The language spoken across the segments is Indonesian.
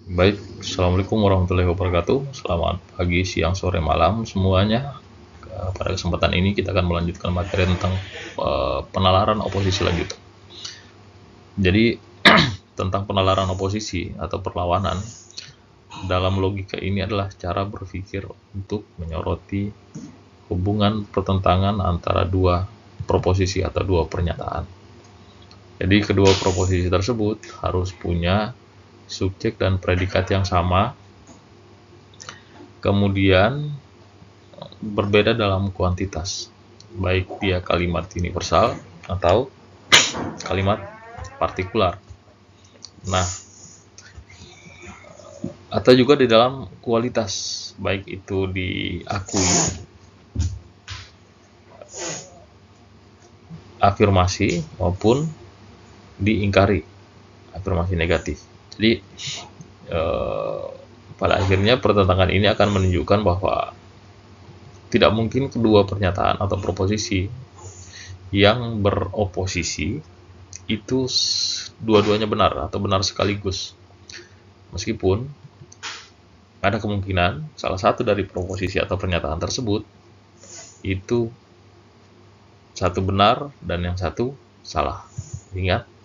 Baik, Assalamualaikum warahmatullahi wabarakatuh. Selamat pagi, siang, sore, malam semuanya. Pada kesempatan ini kita akan melanjutkan materi tentang penalaran oposisi lanjut. Jadi, tentang penalaran oposisi atau perlawanan, dalam logika ini adalah cara berpikir untuk menyoroti hubungan pertentangan antara dua proposisi atau dua pernyataan. Jadi, kedua proposisi tersebut harus punya subjek dan predikat yang sama, kemudian berbeda dalam kuantitas, baik dia kalimat universal atau kalimat partikular. Nah, atau juga di dalam kualitas, baik itu diakui, afirmasi, maupun diingkari, afirmasi negatif. Jadi pada akhirnya pertentangan ini akan menunjukkan bahwa tidak mungkin kedua pernyataan atau proposisi yang beroposisi itu dua-duanya benar atau benar sekaligus. Meskipun ada kemungkinan salah satu dari proposisi atau pernyataan tersebut itu satu benar dan yang satu salah. Ingat,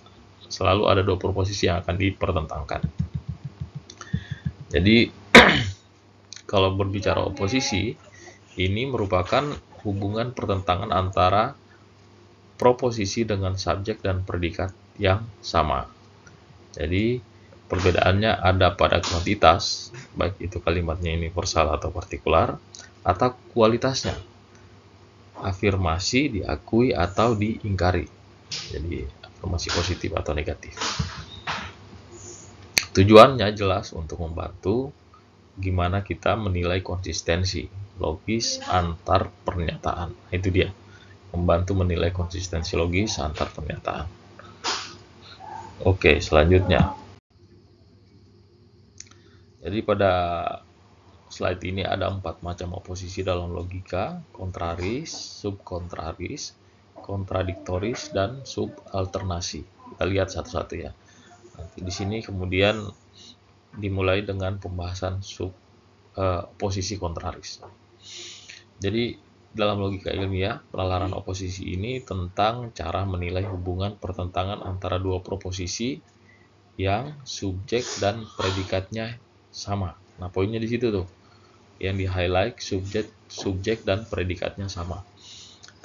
selalu ada dua proposisi yang akan dipertentangkan. Jadi, kalau berbicara oposisi, ini merupakan hubungan pertentangan antara proposisi dengan subjek dan predikat yang sama. Jadi, perbedaannya ada pada kuantitas, baik itu kalimatnya universal atau partikular, atau kualitasnya, afirmasi, diakui, atau diingkari. Jadi, afirmasi positif atau negatif. Tujuannya jelas untuk membantu gimana kita menilai konsistensi logis antar pernyataan. Itu dia, membantu menilai konsistensi logis antar pernyataan. Oke, selanjutnya. Jadi pada slide ini ada 4 macam oposisi dalam logika: kontraris, subkontraris, kontradiktoris, dan subalternasi. Kita lihat satu-satu ya. Nanti di sini kemudian dimulai dengan pembahasan oposisi kontraris. Jadi dalam logika ilmiah, penalaran oposisi ini tentang cara menilai hubungan pertentangan antara dua proposisi yang subjek dan predikatnya sama. Nah, poinnya di situ tuh. Yang di-highlight subjek dan predikatnya sama.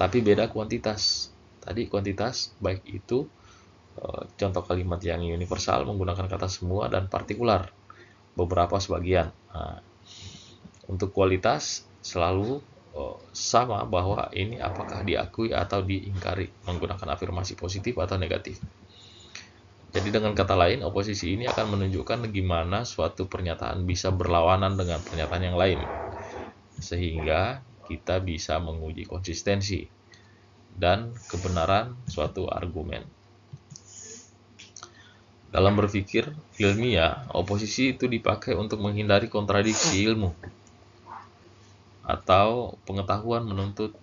Tapi beda kuantitas. Tadi kuantitas baik itu contoh kalimat yang universal menggunakan kata semua dan partikular, beberapa sebagian. Nah, untuk kualitas selalu sama, bahwa ini apakah diakui atau diingkari menggunakan afirmasi positif atau negatif. Jadi dengan kata lain, oposisi ini akan menunjukkan gimana suatu pernyataan bisa berlawanan dengan pernyataan yang lain, sehingga kita bisa menguji konsistensi dan kebenaran suatu argumen. Dalam berpikir ilmiah, oposisi itu dipakai untuk menghindari kontradiksi ilmu atau pengetahuan menuntut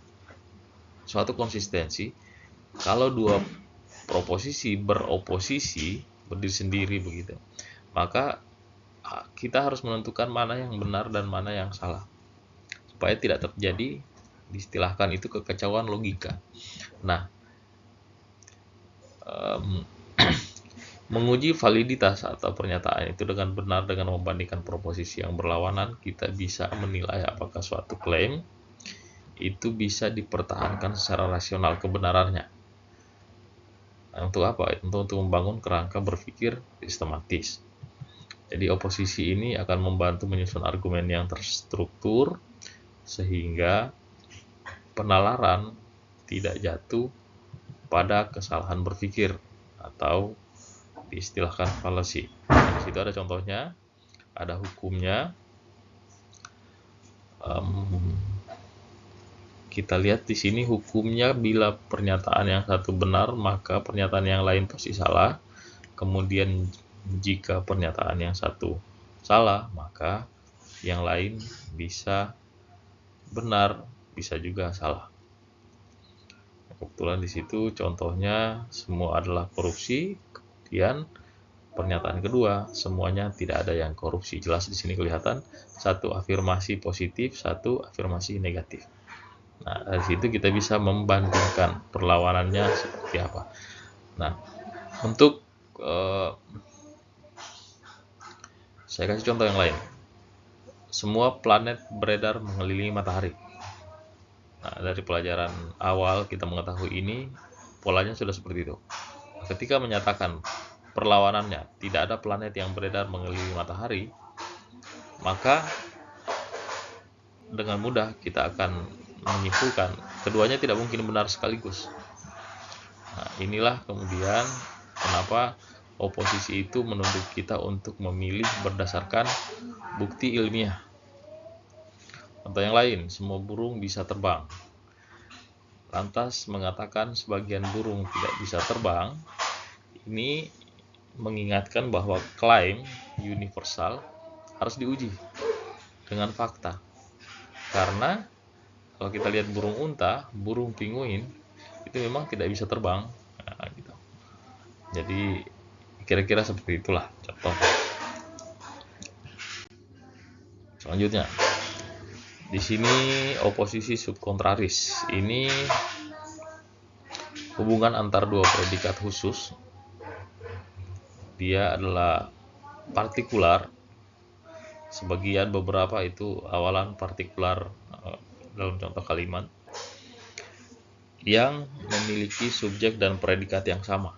suatu konsistensi. Kalau dua proposisi beroposisi, berdiri sendiri begitu, maka kita harus menentukan mana yang benar dan mana yang salah, supaya tidak terjadi, diistilahkan itu, kekacauan logika. Nah, menguji validitas atau pernyataan itu dengan benar dengan membandingkan proposisi yang berlawanan, kita bisa menilai apakah suatu klaim itu bisa dipertahankan secara rasional kebenarannya. Untuk apa? Untuk membangun kerangka berpikir sistematis. Jadi oposisi ini akan membantu menyusun argumen yang terstruktur sehingga penalaran tidak jatuh pada kesalahan berpikir atau diistilahkan fallacy. Di situ ada contohnya, ada hukumnya. Kita lihat di sini hukumnya, bila pernyataan yang satu benar, maka pernyataan yang lain pasti salah. Kemudian jika pernyataan yang satu salah, maka yang lain bisa benar, bisa juga salah. Kebetulan di situ contohnya semua adalah korupsi, kemudian Pernyataan kedua, semuanya tidak ada yang korupsi. Jelas di sini kelihatan satu afirmasi positif, satu afirmasi negatif. Nah, dari situ kita bisa membandingkan perlawanannya seperti apa. Nah, untuk saya kasih contoh yang lain. Semua planet beredar mengelilingi matahari. Nah, dari pelajaran awal kita mengetahui ini, polanya sudah seperti itu. Ketika menyatakan perlawanannya tidak ada planet yang beredar mengelilingi matahari, maka dengan mudah kita akan menyimpulkan keduanya tidak mungkin benar sekaligus. Nah, inilah kemudian kenapa oposisi itu menuntut kita untuk memilih berdasarkan bukti ilmiah. Contoh yang lain, semua burung bisa terbang. Lantas mengatakan sebagian burung tidak bisa terbang, ini mengingatkan bahwa klaim universal harus diuji dengan fakta. Karena kalau kita lihat burung unta, burung pinguin itu memang tidak bisa terbang. Nah, gitu. Jadi kira-kira seperti itulah contoh. Selanjutnya, di sini oposisi subkontraris. Ini hubungan antar dua predikat khusus. Dia adalah partikular. Sebagian beberapa itu awalan partikular dalam contoh kalimat yang memiliki subjek dan predikat yang sama.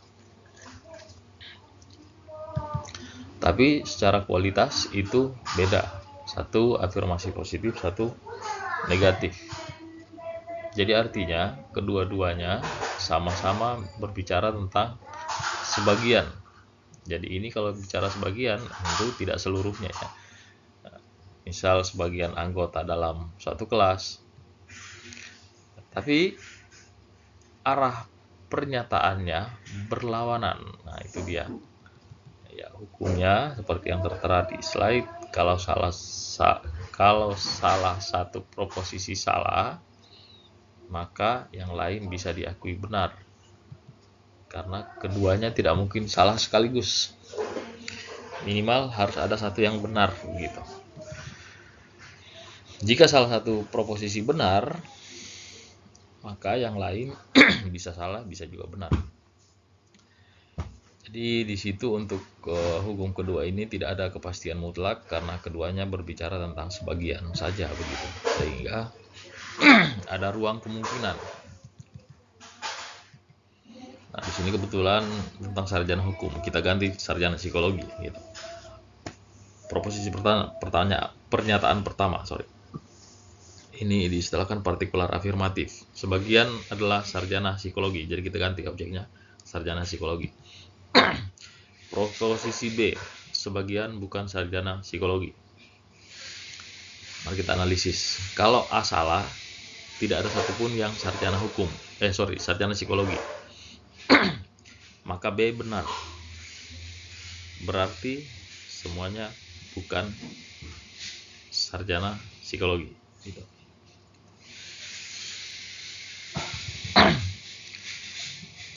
Tapi secara kualitas itu beda. Satu afirmasi positif, satu negatif. Jadi artinya kedua-duanya sama-sama berbicara tentang sebagian. Jadi ini kalau bicara sebagian tentu tidak seluruhnya ya. Misal sebagian anggota dalam suatu kelas. Tapi arah pernyataannya berlawanan. Nah, itu dia. Ya, hukumnya seperti yang tertera di slide, kalau salah satu proposisi salah, maka yang lain bisa diakui benar. Karena keduanya tidak mungkin salah sekaligus. Minimal harus ada satu yang benar gitu. Jika salah satu proposisi benar, maka yang lain bisa salah, bisa juga benar. Jadi di situ untuk hukum kedua ini tidak ada kepastian mutlak karena keduanya berbicara tentang sebagian saja begitu. Sehingga ada ruang kemungkinan. Nah, di sini kebetulan tentang sarjana hukum, kita ganti sarjana psikologi gitu. Proposisi pernyataan pertama, ini diistilahkan partikular afirmatif. Sebagian adalah sarjana psikologi, jadi kita ganti objeknya sarjana psikologi. Proposisi B, sebagian bukan sarjana psikologi. Mari kita analisis. Kalau A salah, tidak ada satupun yang sarjana hukum. Sarjana psikologi. Maka B benar. Berarti semuanya bukan sarjana psikologi. Gitu.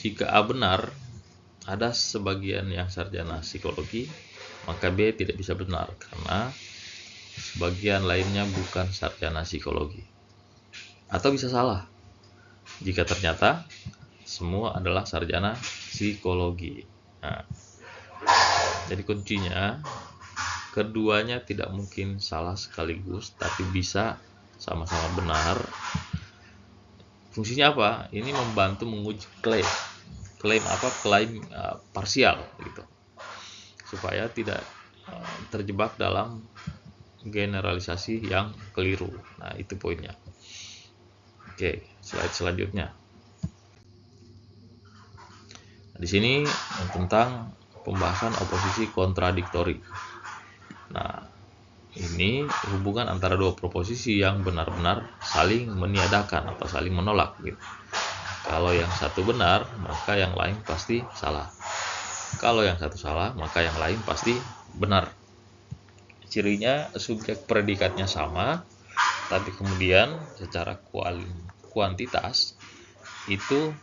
Jika A benar, ada sebagian yang sarjana psikologi, maka B tidak bisa benar karena sebagian lainnya bukan sarjana psikologi. Atau bisa salah jika ternyata semua adalah sarjana psikologi. Nah, jadi kuncinya keduanya tidak mungkin salah sekaligus, tapi bisa sama-sama benar. Fungsinya apa? Ini membantu menguji klaim. Klaim parsial gitu, supaya tidak terjebak dalam generalisasi yang keliru. Nah, itu poinnya. Oke, slide selanjutnya. Di sini tentang pembahasan oposisi kontradiktori. Nah, ini hubungan antara dua proposisi yang benar-benar saling meniadakan atau saling menolak gitu. Kalau yang satu benar, maka yang lain pasti salah. Kalau yang satu salah, maka yang lain pasti benar. Cirinya subjek predikatnya sama, tapi kemudian secara kuantitas itu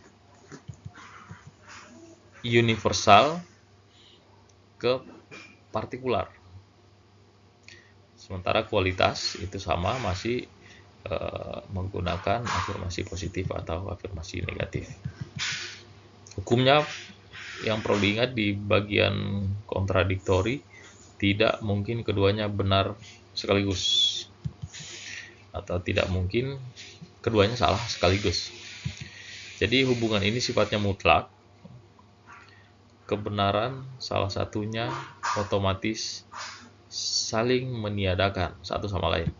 universal ke partikular. Sementara kualitas itu sama, masih menggunakan afirmasi positif atau afirmasi negatif. Hukumnya yang perlu diingat di bagian kontradiktori, tidak mungkin keduanya benar sekaligus, atau tidak mungkin keduanya salah sekaligus. Jadi hubungan ini sifatnya mutlak. Kebenaran salah satunya otomatis saling meniadakan satu sama lain.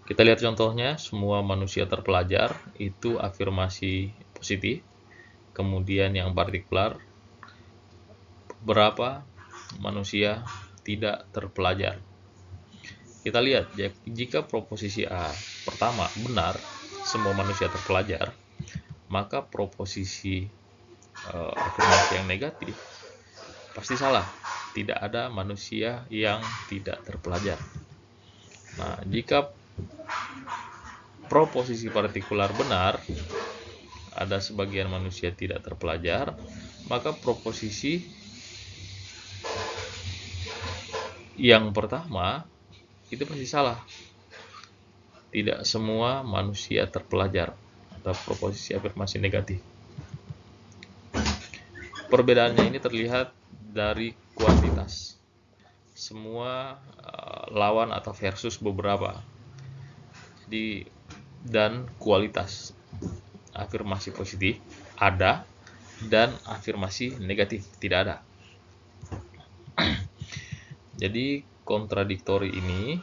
Kita lihat contohnya, semua manusia terpelajar itu afirmasi positif. Kemudian yang partikular, beberapa manusia tidak terpelajar. Kita lihat, jika proposisi A pertama benar, semua manusia terpelajar, maka proposisi afirmasi yang negatif pasti salah. Tidak ada manusia yang tidak terpelajar. Nah, jika proposisi partikular benar, ada sebagian manusia tidak terpelajar, maka proposisi yang pertama itu pasti salah. Tidak semua manusia terpelajar, atau proposisi afirmasi negatif. Perbedaannya ini terlihat dari kuantitas. Semua lawan atau versus beberapa. Dan kualitas. Afirmasi positif ada dan afirmasi negatif tidak ada. Jadi kontradiktori ini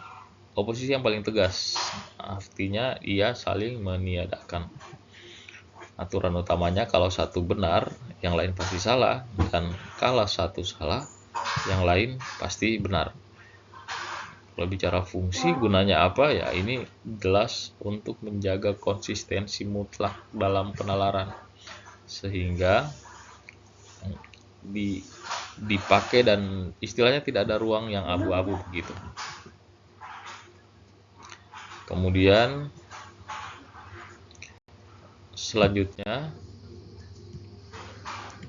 oposisi yang paling tegas, artinya ia saling meniadakan. Aturan utamanya kalau satu benar, yang lain pasti salah, dan kalau satu salah, yang lain pasti benar. Kalau bicara fungsi, gunanya apa? Ya, ini jelas untuk menjaga konsistensi mutlak dalam penalaran, sehingga dipakai dan istilahnya tidak ada ruang yang abu-abu begitu. Kemudian selanjutnya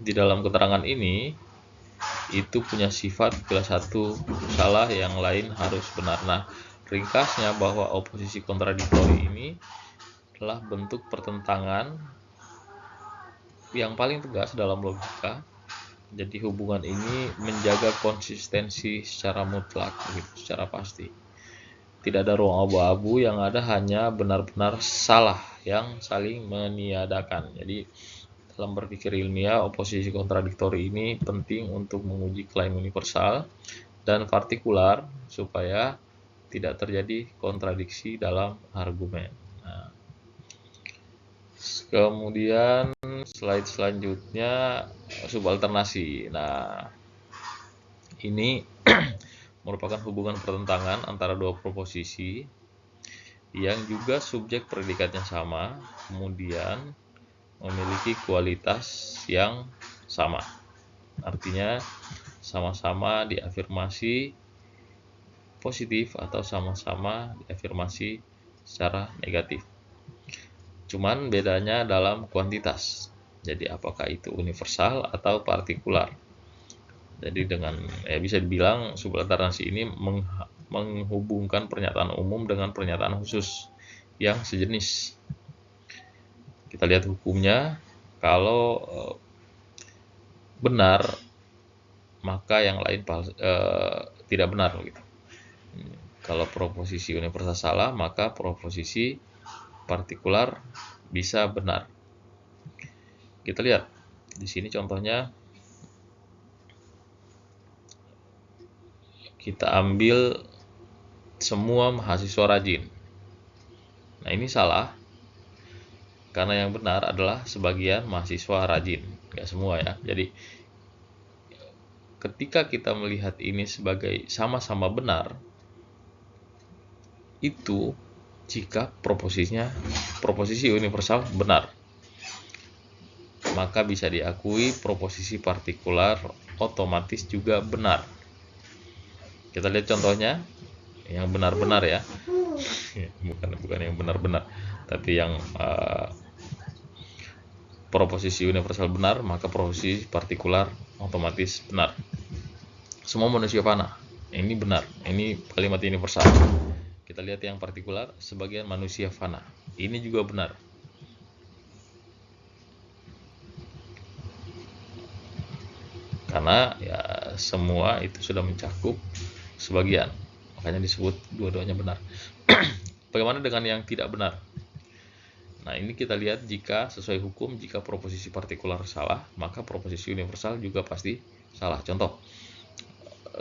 di dalam keterangan ini itu punya sifat bila satu salah yang lain harus benar. Nah, ringkasnya bahwa oposisi kontradiktori ini adalah bentuk pertentangan yang paling tegas dalam logika. Jadi hubungan ini menjaga konsistensi secara mutlak, secara pasti. Tidak ada ruang abu-abu, yang ada hanya benar-benar salah yang saling meniadakan. Jadi dalam berpikir ilmiah, oposisi kontradiktori ini penting untuk menguji klaim universal dan partikular supaya tidak terjadi kontradiksi dalam argumen. Nah, kemudian slide selanjutnya subalternasi. Nah, ini merupakan hubungan pertentangan antara dua proposisi yang juga subjek predikatnya sama, kemudian memiliki kualitas yang sama. Artinya sama-sama diafirmasi positif atau sama-sama diafirmasi secara negatif. Cuman bedanya dalam kuantitas. Jadi apakah itu universal atau partikular. Jadi dengan bisa dibilang subalternasi ini menghubungkan pernyataan umum dengan pernyataan khusus yang sejenis. Kita lihat hukumnya, kalau benar maka yang lain tidak benar gitu. Kalau proposisi universal salah, maka proposisi partikular bisa benar. Kita lihat di sini contohnya, kita ambil semua mahasiswa rajin. Nah, ini salah. Karena yang benar adalah sebagian mahasiswa rajin, nggak semua ya. Jadi ketika kita melihat ini sebagai sama-sama benar, itu jika proposisi universal benar, maka bisa diakui proposisi partikular otomatis juga benar. Kita lihat contohnya yang benar-benar ya, bukan yang benar-benar, tapi yang proposisi universal benar, maka proposisi partikular otomatis benar. Semua manusia fana. Ini benar. Ini kalimat universal. Kita lihat yang partikular, sebagian manusia fana. Ini juga benar. Karena ya semua itu sudah mencakup sebagian. Makanya disebut dua-duanya benar. Bagaimana dengan yang tidak benar? Nah, ini kita lihat jika sesuai hukum, jika proposisi partikular salah, maka proposisi universal juga pasti salah. Contoh,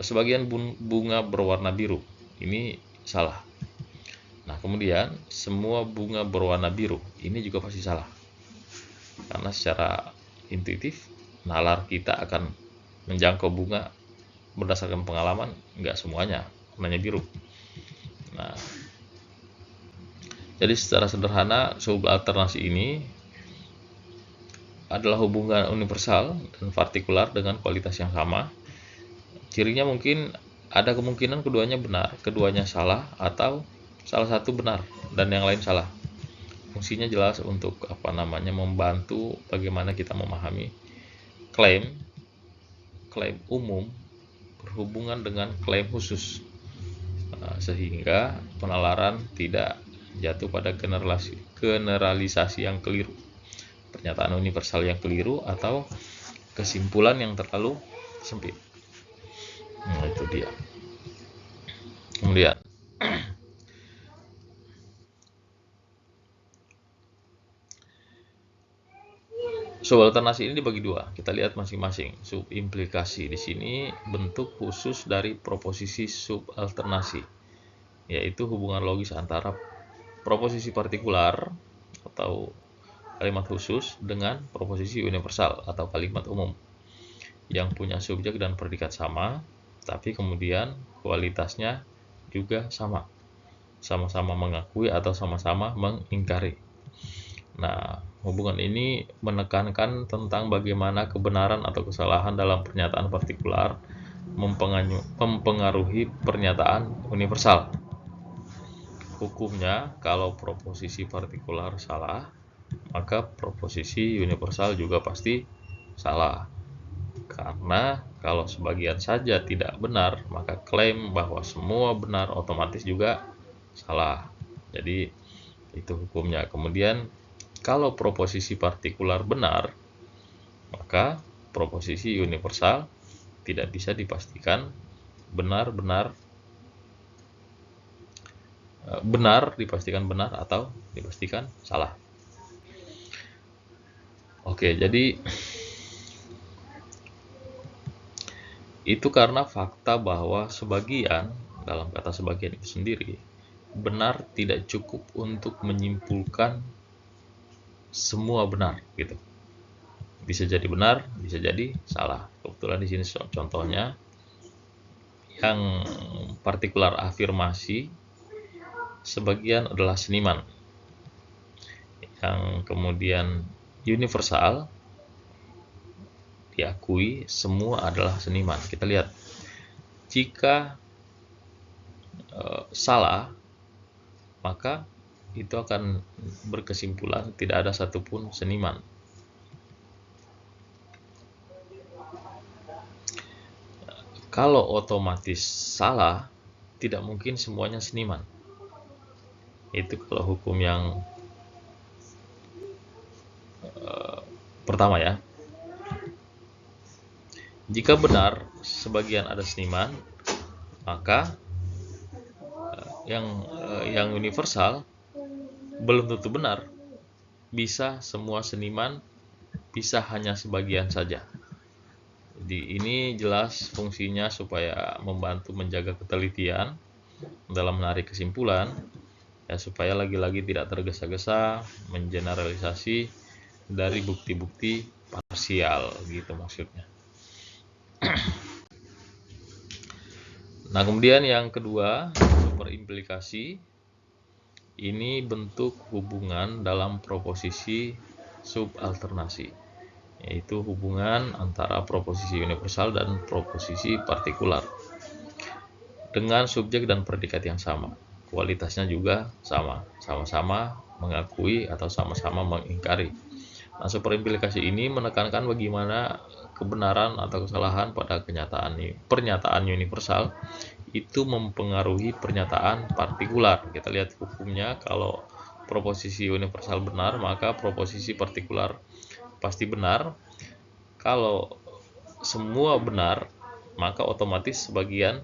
sebagian bunga berwarna biru, ini salah. Nah, kemudian semua bunga berwarna biru, ini juga pasti salah. Karena secara intuitif, nalar kita akan menjangkau bunga berdasarkan pengalaman, nggak semuanya warnanya biru. Nah, jadi secara sederhana, subalternasi ini adalah hubungan universal dan partikular dengan kualitas yang sama. Cirinya mungkin ada kemungkinan keduanya benar, keduanya salah, atau salah satu benar dan yang lain salah. Fungsinya jelas untuk membantu bagaimana kita memahami klaim umum berhubungan dengan klaim khusus, sehingga penalaran tidak jatuh pada generalisasi yang keliru, pernyataan universal yang keliru, atau kesimpulan yang terlalu sempit. Nah, itu dia. Kemudian subalternasi ini dibagi dua. Kita lihat masing-masing. Subimplikasi di sini bentuk khusus dari proposisi subalternasi, yaitu hubungan logis antara proposisi partikular atau kalimat khusus dengan proposisi universal atau kalimat umum yang punya subjek dan predikat sama, tapi kemudian kualitasnya juga sama, sama-sama mengakui atau sama-sama mengingkari. Nah, hubungan ini menekankan tentang bagaimana kebenaran atau kesalahan dalam pernyataan partikular mempengaruhi pernyataan universal. Hukumnya, kalau proposisi partikular salah, maka proposisi universal juga pasti salah. Karena kalau sebagian saja tidak benar, maka klaim bahwa semua benar otomatis juga salah. Jadi itu hukumnya. Kemudian kalau proposisi partikular benar, maka proposisi universal tidak bisa dipastikan benar dipastikan benar atau dipastikan salah. Oke, jadi itu karena fakta bahwa sebagian, dalam kata sebagian itu sendiri, benar tidak cukup untuk menyimpulkan semua benar gitu. Bisa jadi benar, bisa jadi salah. Kebetulan di sini contohnya yang partikular afirmasi, sebagian adalah seniman. Yang kemudian universal diakui semua adalah seniman. Kita lihat, jika salah, maka itu akan berkesimpulan tidak ada satupun seniman. Kalau otomatis salah, tidak mungkin semuanya seniman. Itu kalau hukum yang pertama ya. Jika benar sebagian ada seniman, maka yang universal belum tentu benar. Bisa semua seniman, bisa hanya sebagian saja. Jadi ini jelas fungsinya supaya membantu menjaga ketelitian dalam menarik kesimpulan, ya, supaya lagi-lagi tidak tergesa-gesa mengeneralisasi dari bukti-bukti parsial gitu maksudnya. Nah, kemudian yang kedua, superimplikasi. Ini bentuk hubungan dalam proposisi subalternasi, yaitu hubungan antara proposisi universal dan proposisi partikular dengan subjek dan predikat yang sama. Kualitasnya juga sama, sama-sama mengakui atau sama-sama mengingkari. Nah, superimplikasi ini menekankan bagaimana kebenaran atau kesalahan pada pernyataan universal itu mempengaruhi pernyataan partikular. Kita lihat hukumnya, kalau proposisi universal benar, maka proposisi partikular pasti benar. Kalau semua benar, maka otomatis sebagian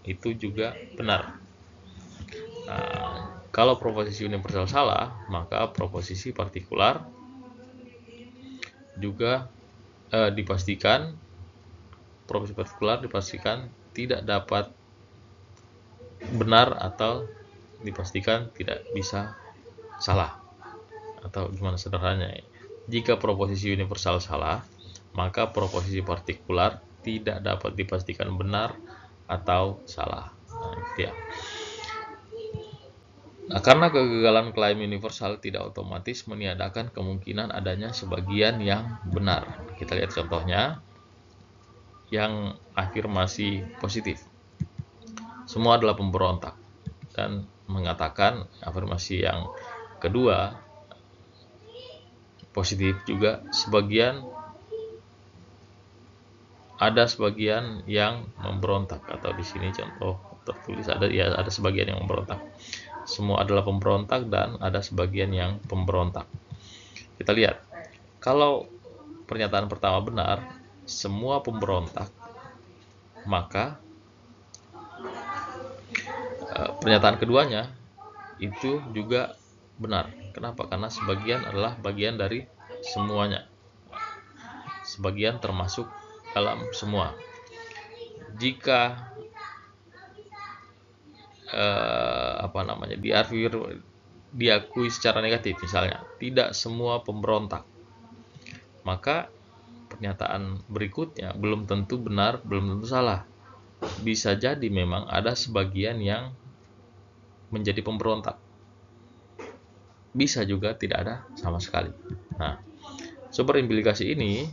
itu juga benar. Nah, kalau proposisi universal salah, maka proposisi partikular juga dipastikan tidak dapat benar atau dipastikan tidak bisa salah. Atau gimana sederhananya, jika proposisi universal salah, maka proposisi partikular tidak dapat dipastikan benar atau salah. Nah, itu ya. Nah, karena kegagalan klaim universal tidak otomatis meniadakan kemungkinan adanya sebagian yang benar. Kita lihat contohnya, yang afirmasi positif. Semua adalah pemberontak. Dan mengatakan afirmasi yang kedua positif juga, ada sebagian yang memberontak, atau di sini contoh tertulis ada sebagian yang memberontak. Semua adalah pemberontak dan ada sebagian yang pemberontak. Kita lihat, kalau pernyataan pertama benar, semua pemberontak, maka pernyataan keduanya itu juga benar. Kenapa? Karena sebagian adalah bagian dari semuanya. Sebagian termasuk dalam semua. Jika diakui secara negatif, misalnya tidak semua pemberontak, maka pernyataan berikutnya belum tentu benar, belum tentu salah. Bisa jadi memang ada sebagian yang menjadi pemberontak, bisa juga tidak ada sama sekali. Nah, superimplikasi ini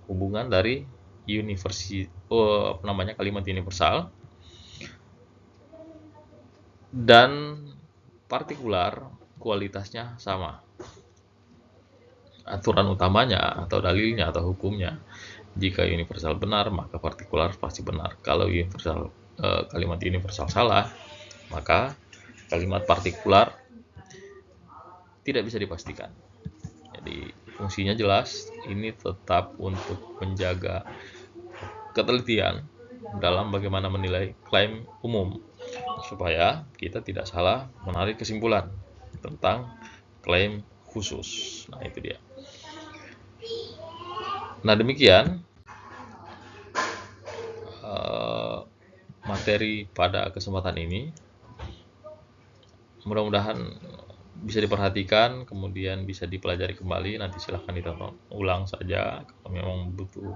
hubungan dari kalimat universal dan partikular kualitasnya sama. Aturan utamanya atau dalilnya atau hukumnya, jika universal benar maka partikular pasti benar. Kalau kalimat universal salah, maka kalimat partikular tidak bisa dipastikan. Jadi fungsinya jelas, ini tetap untuk menjaga ketelitian dalam bagaimana menilai klaim umum, supaya kita tidak salah menarik kesimpulan tentang klaim khusus. Nah, itu dia. Nah, demikian materi pada kesempatan ini. Mudah-mudahan bisa diperhatikan, kemudian bisa dipelajari kembali. Nanti silahkan ditonton ulang saja kalau memang butuh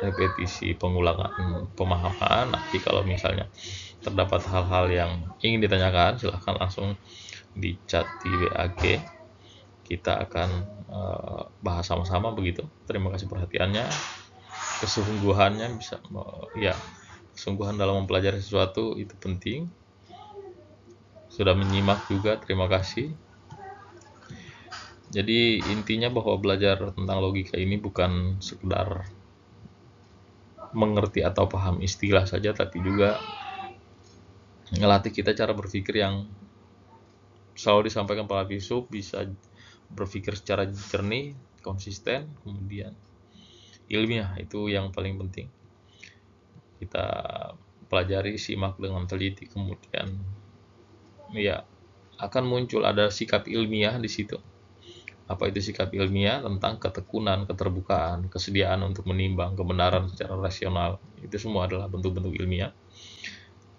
repetisi pengulangan pemahaman. Nanti kalau misalnya terdapat hal-hal yang ingin ditanyakan, silahkan langsung di chat di WAG. Kita akan bahas sama-sama begitu. Terima kasih perhatiannya, kesungguhannya kesungguhan dalam mempelajari sesuatu itu penting. Sudah menyimak juga, terima kasih. Jadi intinya bahwa belajar tentang logika ini bukan sekedar mengerti atau paham istilah saja, tapi juga ngelatih kita cara berpikir yang selalu disampaikan para filsuf, bisa berpikir secara jernih, konsisten, kemudian ilmiah. Itu yang paling penting. Kita pelajari, simak dengan teliti, kemudian akan muncul ada sikap ilmiah di situ. Apa itu sikap ilmiah? Tentang ketekunan, keterbukaan, kesediaan untuk menimbang kebenaran secara rasional. Itu semua adalah bentuk-bentuk ilmiah.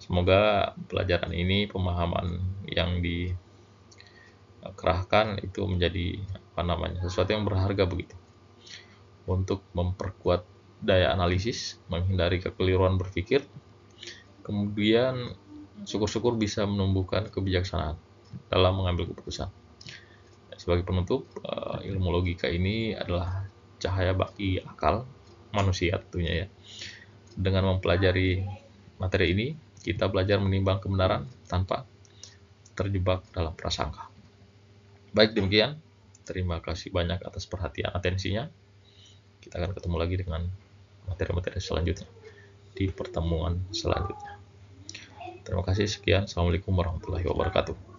Semoga pelajaran ini, pemahaman yang dikerahkan itu menjadi sesuatu yang berharga begitu, untuk memperkuat daya analisis, menghindari kekeliruan berpikir, kemudian syukur-syukur bisa menumbuhkan kebijaksanaan dalam mengambil keputusan. Sebagai penutup, ilmu logika ini adalah cahaya bagi akal manusia tentunya ya. Dengan mempelajari materi ini, kita belajar menimbang kebenaran tanpa terjebak dalam prasangka. Baik, demikian. Terima kasih banyak atas perhatian atensinya. Kita akan ketemu lagi dengan materi-materi selanjutnya di pertemuan selanjutnya. Terima kasih, sekian. Assalamualaikum warahmatullahi wabarakatuh.